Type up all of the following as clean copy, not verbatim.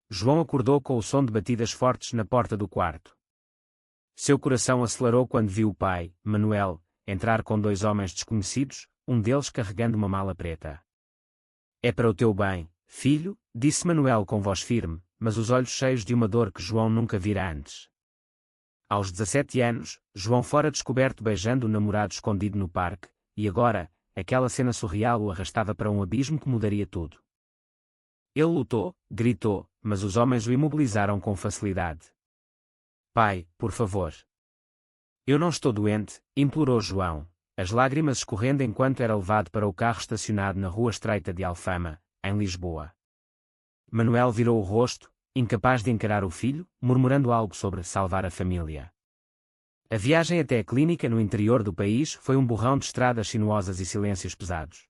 João acordou com o som de batidas fortes na porta do quarto. Seu coração acelerou quando viu o pai, Manuel, entrar com dois homens desconhecidos, um deles carregando uma mala preta. É para o teu bem, filho, disse Manuel com voz firme, mas os olhos cheios de uma dor que João nunca vira antes. Aos 17 anos, João fora descoberto beijando o namorado escondido no parque, e agora, aquela cena surreal o arrastava para um abismo que mudaria tudo. Ele lutou, gritou, mas os homens o imobilizaram com facilidade. Pai, por favor. Eu não estou doente, implorou João, as lágrimas escorrendo enquanto era levado para o carro estacionado na rua estreita de Alfama, em Lisboa. Manuel virou o rosto, incapaz de encarar o filho, murmurando algo sobre salvar a família. A viagem até a clínica no interior do país foi um borrão de estradas sinuosas e silêncios pesados.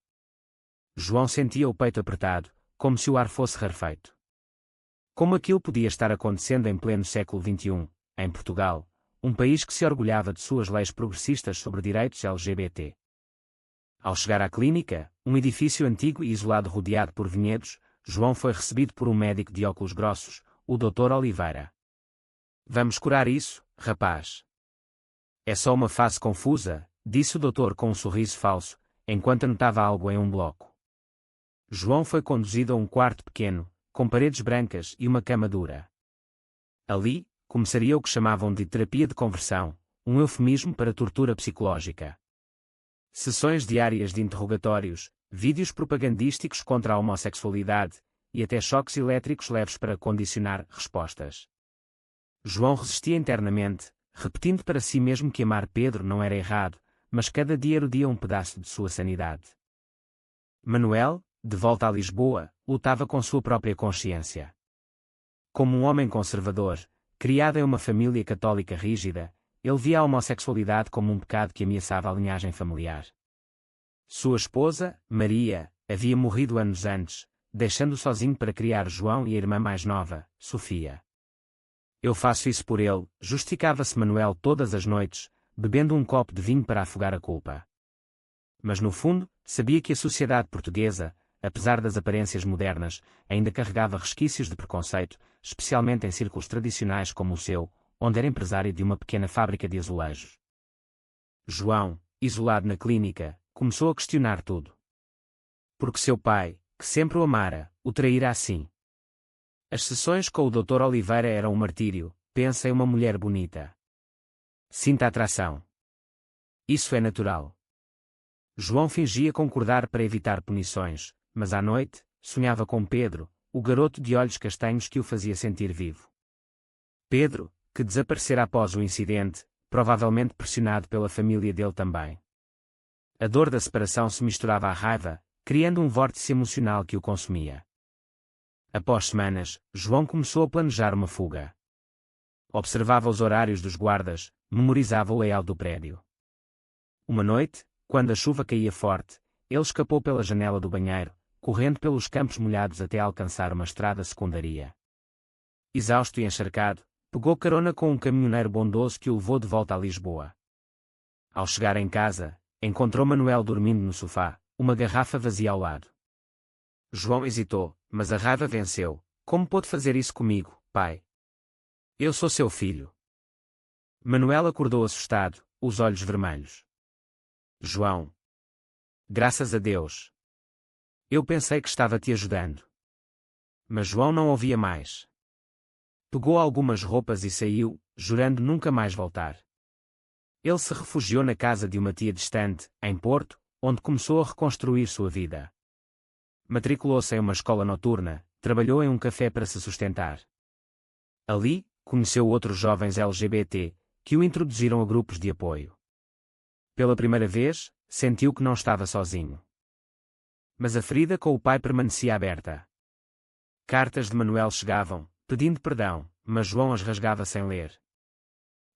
João sentia o peito apertado, como se o ar fosse rarefeito. Como aquilo podia estar acontecendo em pleno século XXI, em Portugal, um país que se orgulhava de suas leis progressistas sobre direitos LGBT. Ao chegar à clínica, um edifício antigo e isolado rodeado por vinhedos, João foi recebido por um médico de óculos grossos, o Dr. Oliveira. Vamos curar isso, rapaz. É só uma fase confusa, disse o doutor com um sorriso falso, enquanto anotava algo em um bloco. João foi conduzido a um quarto pequeno, com paredes brancas e uma cama dura. Ali, começaria o que chamavam de terapia de conversão, um eufemismo para tortura psicológica. Sessões diárias de interrogatórios, vídeos propagandísticos contra a homossexualidade, e até choques elétricos leves para condicionar respostas. João resistia internamente, repetindo para si mesmo que amar Pedro não era errado, mas cada dia erodia um pedaço de sua sanidade. Manuel, de volta a Lisboa, lutava com sua própria consciência. Como um homem conservador, criado em uma família católica rígida, ele via a homossexualidade como um pecado que ameaçava a linhagem familiar. Sua esposa, Maria, havia morrido anos antes, deixando-o sozinho para criar João e a irmã mais nova, Sofia. Eu faço isso por ele, justificava-se Manuel todas as noites, bebendo um copo de vinho para afogar a culpa. Mas no fundo, sabia que a sociedade portuguesa, apesar das aparências modernas, ainda carregava resquícios de preconceito, especialmente em círculos tradicionais como o seu, onde era empresário de uma pequena fábrica de azulejos. João, isolado na clínica, começou a questionar tudo. Porque seu pai, que sempre o amara, o traíra assim. As sessões com o Dr. Oliveira eram um martírio, pensa em uma mulher bonita. Sinta atração. Isso é natural. João fingia concordar para evitar punições, mas à noite, sonhava com Pedro, o garoto de olhos castanhos que o fazia sentir vivo. Pedro, que desaparecera após o incidente, provavelmente pressionado pela família dele também. A dor da separação se misturava à raiva, criando um vórtice emocional que o consumia. Após semanas, João começou a planejar uma fuga. Observava os horários dos guardas, memorizava o layout do prédio. Uma noite, quando a chuva caía forte, ele escapou pela janela do banheiro, correndo pelos campos molhados até alcançar uma estrada secundária. Exausto e encharcado, pegou carona com um caminhoneiro bondoso que o levou de volta a Lisboa. Ao chegar em casa, encontrou Manuel dormindo no sofá, uma garrafa vazia ao lado. João hesitou, mas a raiva venceu. Como pôde fazer isso comigo, pai? Eu sou seu filho. Manuel acordou assustado, os olhos vermelhos. João. Graças a Deus. Eu pensei que estava te ajudando. Mas João não ouvia mais. Pegou algumas roupas e saiu, jurando nunca mais voltar. Ele se refugiou na casa de uma tia distante, em Porto, onde começou a reconstruir sua vida. Matriculou-se em uma escola noturna, trabalhou em um café para se sustentar. Ali, conheceu outros jovens LGBT, que o introduziram a grupos de apoio. Pela primeira vez, sentiu que não estava sozinho. Mas a ferida com o pai permanecia aberta. Cartas de Manuel chegavam, pedindo perdão, mas João as rasgava sem ler.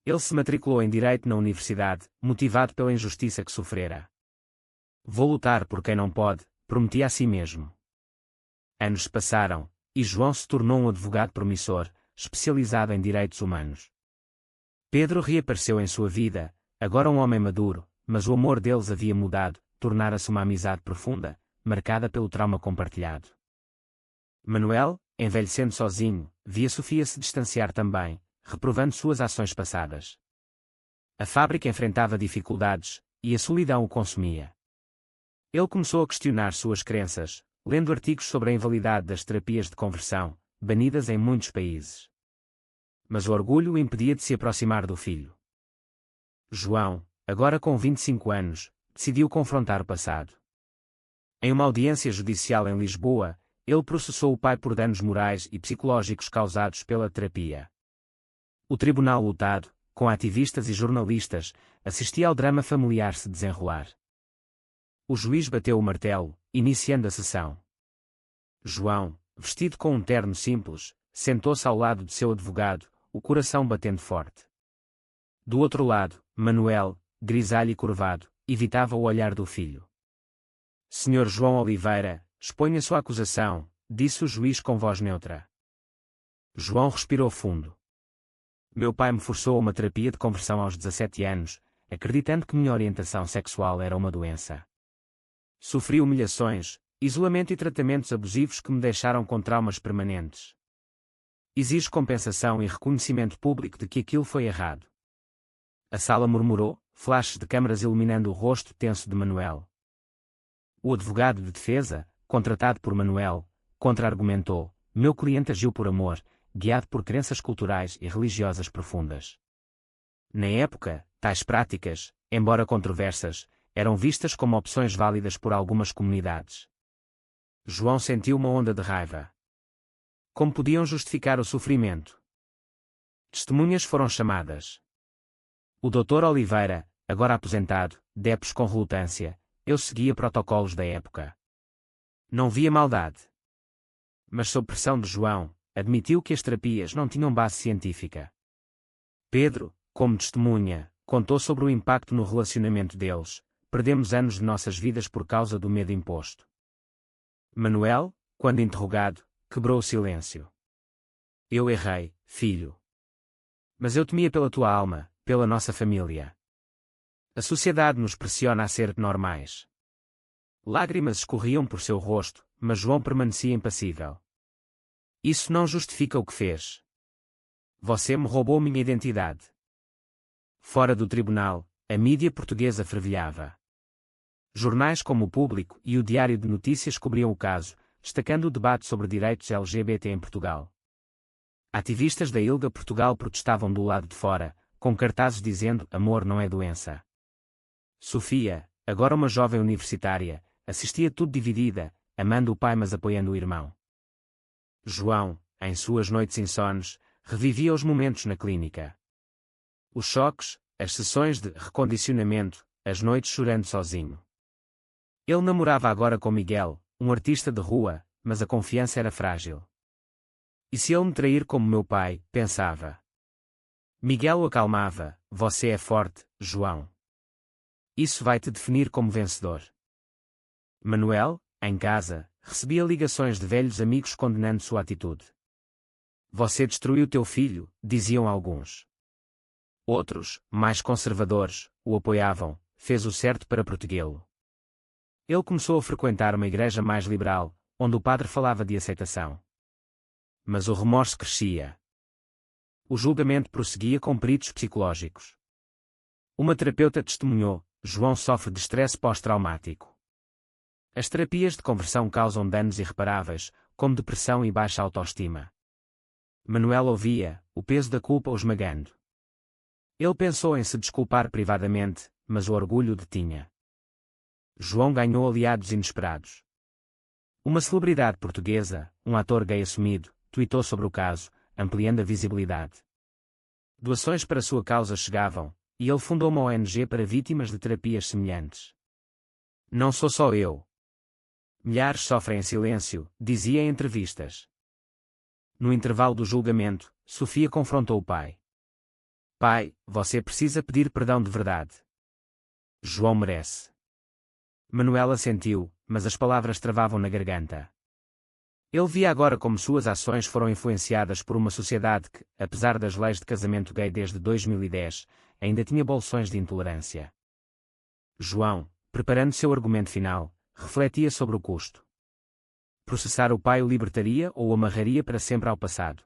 Ele se matriculou em Direito na universidade, motivado pela injustiça que sofrera. Vou lutar por quem não pode, prometia a si mesmo. Anos se passaram, e João se tornou um advogado promissor, especializado em direitos humanos. Pedro reapareceu em sua vida, agora um homem maduro, mas o amor deles havia mudado, tornara-se uma amizade profunda, marcada pelo trauma compartilhado. Manuel, envelhecendo sozinho, via Sofia se distanciar também, reprovando suas ações passadas. A fábrica enfrentava dificuldades, e a solidão o consumia. Ele começou a questionar suas crenças, lendo artigos sobre a invalidade das terapias de conversão, banidas em muitos países. Mas o orgulho o impedia de se aproximar do filho. João, agora com 25 anos, decidiu confrontar o passado. Em uma audiência judicial em Lisboa, ele processou o pai por danos morais e psicológicos causados pela terapia. O tribunal lotado, com ativistas e jornalistas, assistia ao drama familiar se desenrolar. O juiz bateu o martelo, iniciando a sessão. João, vestido com um terno simples, sentou-se ao lado de seu advogado, o coração batendo forte. Do outro lado, Manuel, grisalho e curvado, evitava o olhar do filho. Senhor João Oliveira, exponha sua acusação, disse o juiz com voz neutra. João respirou fundo. Meu pai me forçou a uma terapia de conversão aos 17 anos, acreditando que minha orientação sexual era uma doença. Sofri humilhações, isolamento e tratamentos abusivos que me deixaram com traumas permanentes. Exijo compensação e reconhecimento público de que aquilo foi errado. A sala murmurou, flashes de câmaras iluminando o rosto tenso de Manuel. O advogado de defesa, contratado por Manuel, contra-argumentou: meu cliente agiu por amor, guiado por crenças culturais e religiosas profundas. Na época, tais práticas, embora controversas, eram vistas como opções válidas por algumas comunidades. João sentiu uma onda de raiva. Como podiam justificar o sofrimento? Testemunhas foram chamadas. O Dr. Oliveira, agora aposentado, depôs com relutância: eu seguia protocolos da época. Não via maldade. Mas sob pressão de João, admitiu que as terapias não tinham base científica. Pedro, como testemunha, contou sobre o impacto no relacionamento deles: perdemos anos de nossas vidas por causa do medo imposto. Manuel, quando interrogado, quebrou o silêncio. Eu errei, filho. Mas eu temia pela tua alma, pela nossa família. A sociedade nos pressiona a ser normais. Lágrimas escorriam por seu rosto, mas João permanecia impassível. Isso não justifica o que fez. Você me roubou minha identidade. Fora do tribunal, a mídia portuguesa fervilhava. Jornais como o Público e o Diário de Notícias cobriam o caso, destacando o debate sobre direitos LGBT em Portugal. Ativistas da ILGA Portugal protestavam do lado de fora, com cartazes dizendo: amor não é doença. Sofia, agora uma jovem universitária, assistia tudo dividida, amando o pai mas apoiando o irmão. João, em suas noites insones, revivia os momentos na clínica. Os choques, as sessões de recondicionamento, as noites chorando sozinho. Ele namorava agora com Miguel, um artista de rua, mas a confiança era frágil. E se ele me trair como meu pai, pensava. Miguel o acalmava: você é forte, João. Isso vai te definir como vencedor. Manuel, em casa, recebia ligações de velhos amigos condenando sua atitude. Você destruiu teu filho, diziam alguns. Outros, mais conservadores, o apoiavam: fez o certo para protegê-lo. Ele começou a frequentar uma igreja mais liberal, onde o padre falava de aceitação. Mas o remorso crescia. O julgamento prosseguia com peritos psicológicos. Uma terapeuta testemunhou: João sofre de estresse pós-traumático. As terapias de conversão causam danos irreparáveis, como depressão e baixa autoestima. Manuel ouvia, o peso da culpa o esmagando. Ele pensou em se desculpar privadamente, mas o orgulho o detinha. João ganhou aliados inesperados. Uma celebridade portuguesa, um ator gay assumido, tuitou sobre o caso, ampliando a visibilidade. Doações para sua causa chegavam, e ele fundou uma ONG para vítimas de terapias semelhantes. Não sou só eu. Milhares sofrem em silêncio, dizia em entrevistas. No intervalo do julgamento, Sofia confrontou o pai. Pai, você precisa pedir perdão de verdade. João merece. Manuela assentiu, mas as palavras travavam na garganta. Ele via agora como suas ações foram influenciadas por uma sociedade que, apesar das leis de casamento gay desde 2010, ainda tinha bolsões de intolerância. João, preparando seu argumento final, refletia sobre o custo. Processar o pai o libertaria ou o amarraria para sempre ao passado.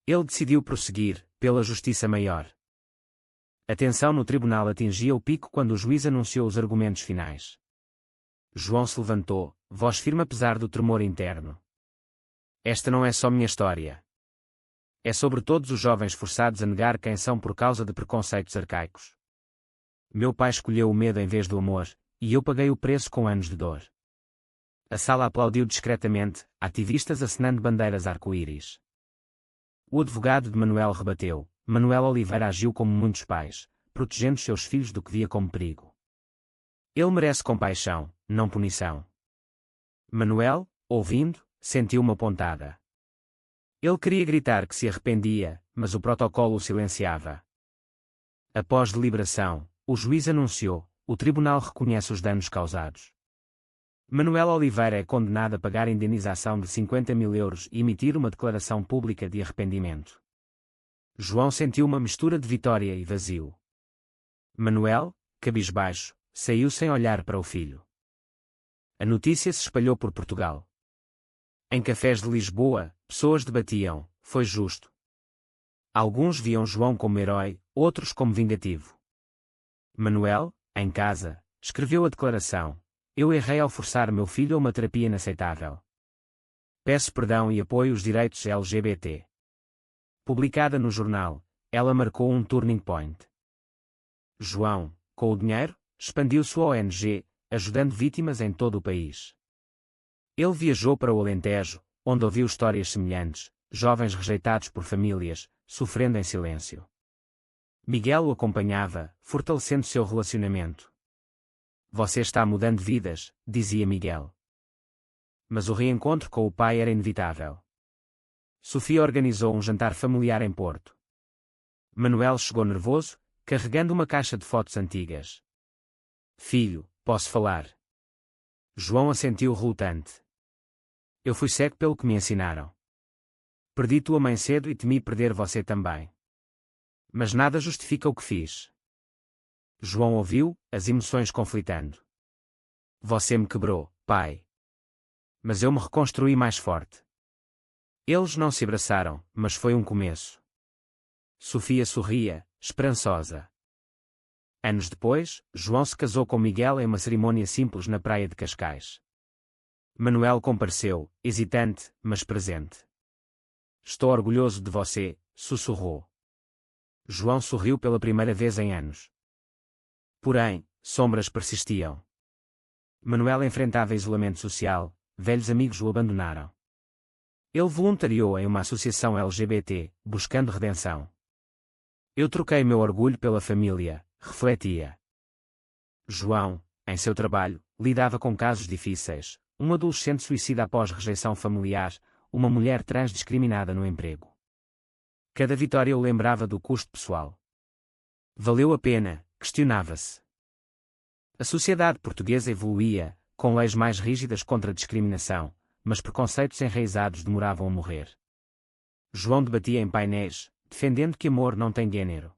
Ele decidiu prosseguir, pela justiça maior. A tensão no tribunal atingia o pico quando o juiz anunciou os argumentos finais. João se levantou, voz firme apesar do tremor interno. Esta não é só minha história. É sobre todos os jovens forçados a negar quem são por causa de preconceitos arcaicos. Meu pai escolheu o medo em vez do amor, e eu paguei o preço com anos de dor. A sala aplaudiu discretamente, ativistas acenando bandeiras arco-íris. O advogado de Manuel rebateu. Manuel Oliveira agiu como muitos pais, protegendo seus filhos do que via como perigo. Ele merece compaixão, não punição. Manuel, ouvindo, sentiu uma pontada. Ele queria gritar que se arrependia, mas o protocolo o silenciava. Após deliberação, o juiz anunciou: o tribunal reconhece os danos causados. Manuel Oliveira é condenado a pagar indenização de 50 mil euros e emitir uma declaração pública de arrependimento. João sentiu uma mistura de vitória e vazio. Manuel, cabisbaixo, saiu sem olhar para o filho. A notícia se espalhou por Portugal. Em cafés de Lisboa, pessoas debatiam: foi justo. Alguns viam João como herói, outros como vingativo. Manuel, em casa, escreveu a declaração: eu errei ao forçar meu filho a uma terapia inaceitável. Peço perdão e apoio os direitos LGBT. Publicada no jornal, ela marcou um turning point. João, com o dinheiro, expandiu sua ONG, ajudando vítimas em todo o país. Ele viajou para o Alentejo, onde ouviu histórias semelhantes, jovens rejeitados por famílias, sofrendo em silêncio. Miguel o acompanhava, fortalecendo seu relacionamento. Você está mudando vidas, dizia Miguel. Mas o reencontro com o pai era inevitável. Sofia organizou um jantar familiar em Porto. Manuel chegou nervoso, carregando uma caixa de fotos antigas. Filho, posso falar? João assentiu relutante. Eu fui cego pelo que me ensinaram. Perdi tua mãe cedo e temi perder você também. Mas nada justifica o que fiz. João ouviu, as emoções conflitando. Você me quebrou, pai. Mas eu me reconstruí mais forte. Eles não se abraçaram, mas foi um começo. Sofia sorria, esperançosa. Anos depois, João se casou com Miguel em uma cerimônia simples na praia de Cascais. Manuel compareceu, hesitante, mas presente. Estou orgulhoso de você, sussurrou. João sorriu pela primeira vez em anos. Porém, sombras persistiam. Manuel enfrentava isolamento social, velhos amigos o abandonaram. Ele voluntariou em uma associação LGBT, buscando redenção. Eu troquei meu orgulho pela família, refletia. João, em seu trabalho, lidava com casos difíceis: um adolescente suicida após rejeição familiar, uma mulher trans discriminada no emprego. Cada vitória o lembrava do custo pessoal. Valeu a pena, questionava-se. A sociedade portuguesa evoluía, com leis mais rígidas contra a discriminação, mas preconceitos enraizados demoravam a morrer. João debatia em painéis, defendendo que amor não tem gênero.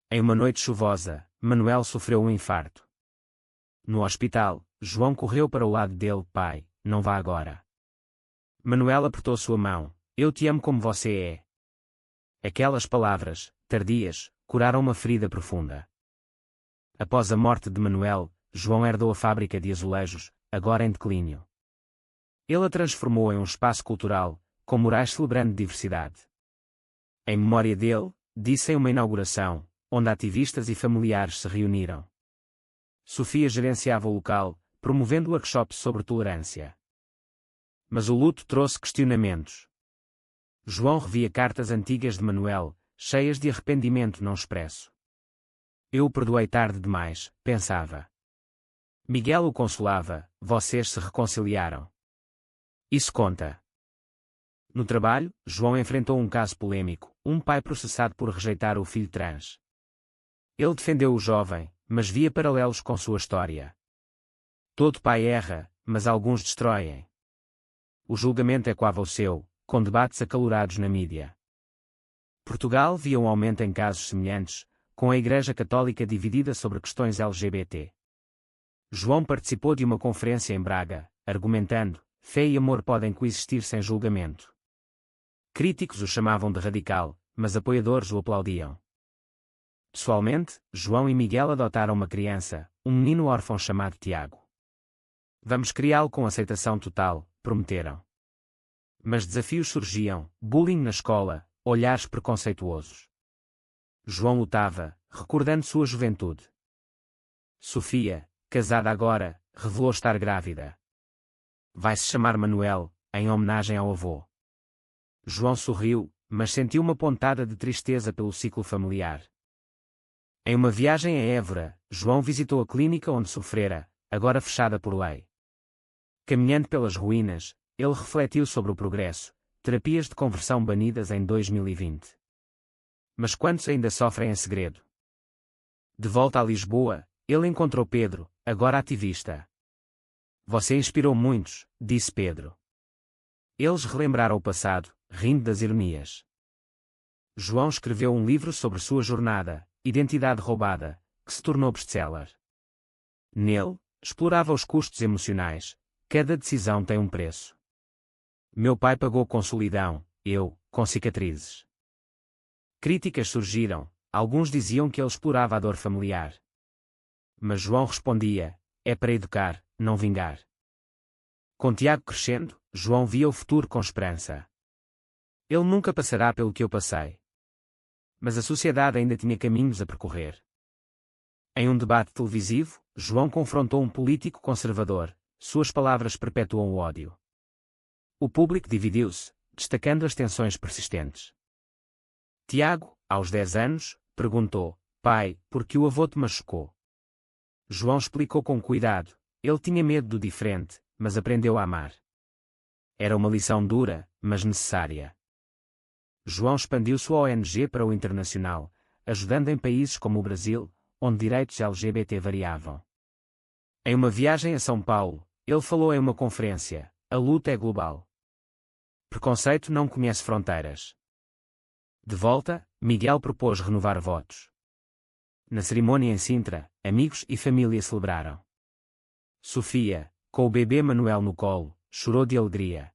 Em uma noite chuvosa, Manuel sofreu um infarto. No hospital, João correu para o lado dele: pai, não vá agora. Manuel apertou sua mão: eu te amo como você é. Aquelas palavras, tardias, curaram uma ferida profunda. Após a morte de Manuel, João herdou a fábrica de azulejos, agora em declínio. Ele a transformou em um espaço cultural, com murais celebrando diversidade. Em memória dele, disse em uma inauguração, onde ativistas e familiares se reuniram. Sofia gerenciava o local, promovendo workshops sobre tolerância. Mas o luto trouxe questionamentos. João revia cartas antigas de Manuel, cheias de arrependimento não expresso. Eu o perdoei tarde demais, pensava. Miguel o consolava: vocês se reconciliaram. Isso conta. No trabalho, João enfrentou um caso polêmico: um pai processado por rejeitar o filho trans. Ele defendeu o jovem, mas via paralelos com sua história. Todo pai erra, mas alguns destroem. O julgamento ecoava o seu, com debates acalorados na mídia. Portugal via um aumento em casos semelhantes, com a Igreja Católica dividida sobre questões LGBT. João participou de uma conferência em Braga, argumentando: fé e amor podem coexistir sem julgamento. Críticos o chamavam de radical, mas apoiadores o aplaudiam. Pessoalmente, João e Miguel adotaram uma criança, um menino órfão chamado Tiago. Vamos criá-lo com aceitação total, prometeram. Mas desafios surgiam, bullying na escola, olhares preconceituosos. João lutava, recordando sua juventude. Sofia, casada agora, revelou estar grávida. Vai-se chamar Manuel, em homenagem ao avô. João sorriu, mas sentiu uma pontada de tristeza pelo ciclo familiar. Em uma viagem a Évora, João visitou a clínica onde sofrera, agora fechada por lei. Caminhando pelas ruínas, ele refletiu sobre o progresso, terapias de conversão banidas em 2020. Mas quantos ainda sofrem em segredo? De volta a Lisboa, ele encontrou Pedro, agora ativista. Você inspirou muitos, disse Pedro. Eles relembraram o passado, rindo das ironias. João escreveu um livro sobre sua jornada, Identidade Roubada, que se tornou best-seller. Nele, explorava os custos emocionais. Cada decisão tem um preço. Meu pai pagou com solidão, eu, com cicatrizes. Críticas surgiram, alguns diziam que ele explorava a dor familiar. Mas João respondia, é para educar, não vingar. Com Tiago crescendo, João via o futuro com esperança. Ele nunca passará pelo que eu passei. Mas a sociedade ainda tinha caminhos a percorrer. Em um debate televisivo, João confrontou um político conservador, suas palavras perpetuam o ódio. O público dividiu-se, destacando as tensões persistentes. Tiago, aos 10 anos, perguntou, pai, por que o avô te machucou? João explicou com cuidado, ele tinha medo do diferente, mas aprendeu a amar. Era uma lição dura, mas necessária. João expandiu sua ONG para o internacional, ajudando em países como o Brasil, onde direitos LGBT variavam. Em uma viagem a São Paulo, ele falou em uma conferência, a luta é global. Preconceito não conhece fronteiras. De volta, Miguel propôs renovar votos. Na cerimônia em Sintra, amigos e família celebraram. Sofia, com o bebê Manuel no colo, chorou de alegria.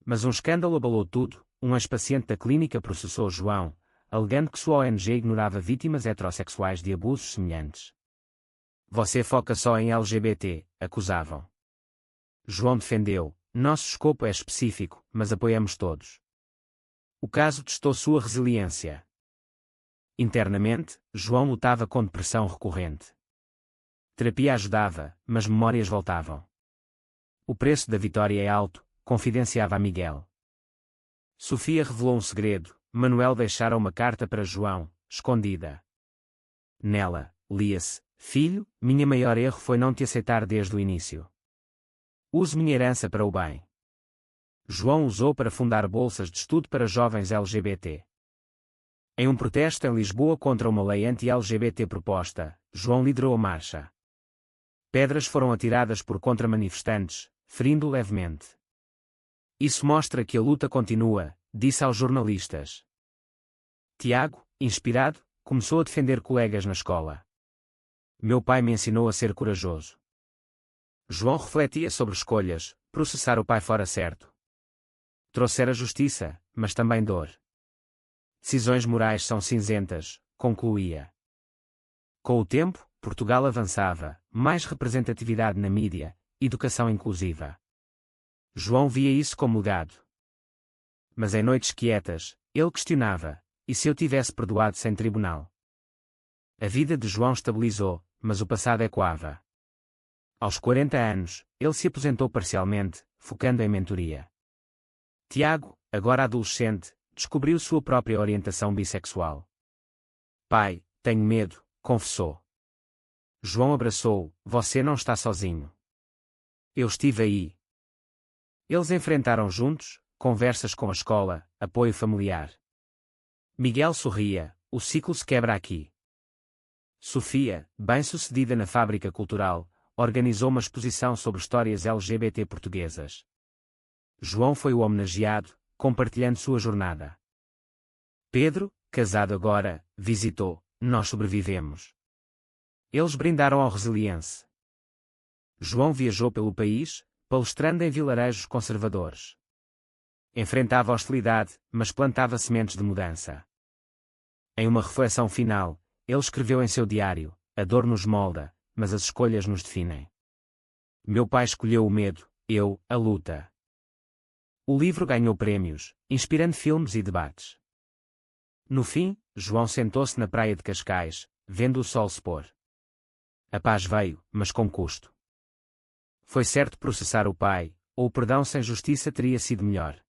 Mas um escândalo abalou tudo. Um ex-paciente da clínica processou João, alegando que sua ONG ignorava vítimas heterossexuais de abusos semelhantes. Você foca só em LGBT, acusavam. João defendeu, nosso escopo é específico, mas apoiamos todos. O caso testou sua resiliência. Internamente, João lutava com depressão recorrente. Terapia ajudava, mas memórias voltavam. O preço da vitória é alto, confidenciava a Miguel. Sofia revelou um segredo, Manuel deixara uma carta para João, escondida. Nela, lia-se, filho, minha maior erro foi não te aceitar desde o início. Use minha herança para o bem. João usou para fundar bolsas de estudo para jovens LGBT. Em um protesto em Lisboa contra uma lei anti-LGBT proposta, João liderou a marcha. Pedras foram atiradas por contra-manifestantes, ferindo levemente. Isso mostra que a luta continua, disse aos jornalistas. Tiago, inspirado, começou a defender colegas na escola. Meu pai me ensinou a ser corajoso. João refletia sobre escolhas, processar o pai fora certo. Trouxera justiça, mas também dor. Decisões morais são cinzentas, concluía. Com o tempo, Portugal avançava, mais representatividade na mídia, educação inclusiva. João via isso como legado. Mas em noites quietas, ele questionava, e se eu tivesse perdoado sem tribunal? A vida de João estabilizou, mas o passado ecoava. Aos 40 anos, ele se aposentou parcialmente, focando em mentoria. Tiago, agora adolescente, descobriu sua própria orientação bissexual. Pai, tenho medo, confessou. João abraçou-o, você não está sozinho. Eu estive aí. Eles enfrentaram juntos, conversas com a escola, apoio familiar. Miguel sorria, o ciclo se quebra aqui. Sofia, bem-sucedida na fábrica cultural, organizou uma exposição sobre histórias LGBT portuguesas. João foi o homenageado, compartilhando sua jornada. Pedro, casado agora, visitou, nós sobrevivemos. Eles brindaram ao resiliência. João viajou pelo país, palestrando em vilarejos conservadores. Enfrentava a hostilidade, mas plantava sementes de mudança. Em uma reflexão final, ele escreveu em seu diário: a dor nos molda, mas as escolhas nos definem. Meu pai escolheu o medo, eu, a luta. O livro ganhou prémios, inspirando filmes e debates. No fim, João sentou-se na praia de Cascais, vendo o sol se pôr. A paz veio, mas com custo. Foi certo processar o pai, ou o perdão sem justiça teria sido melhor.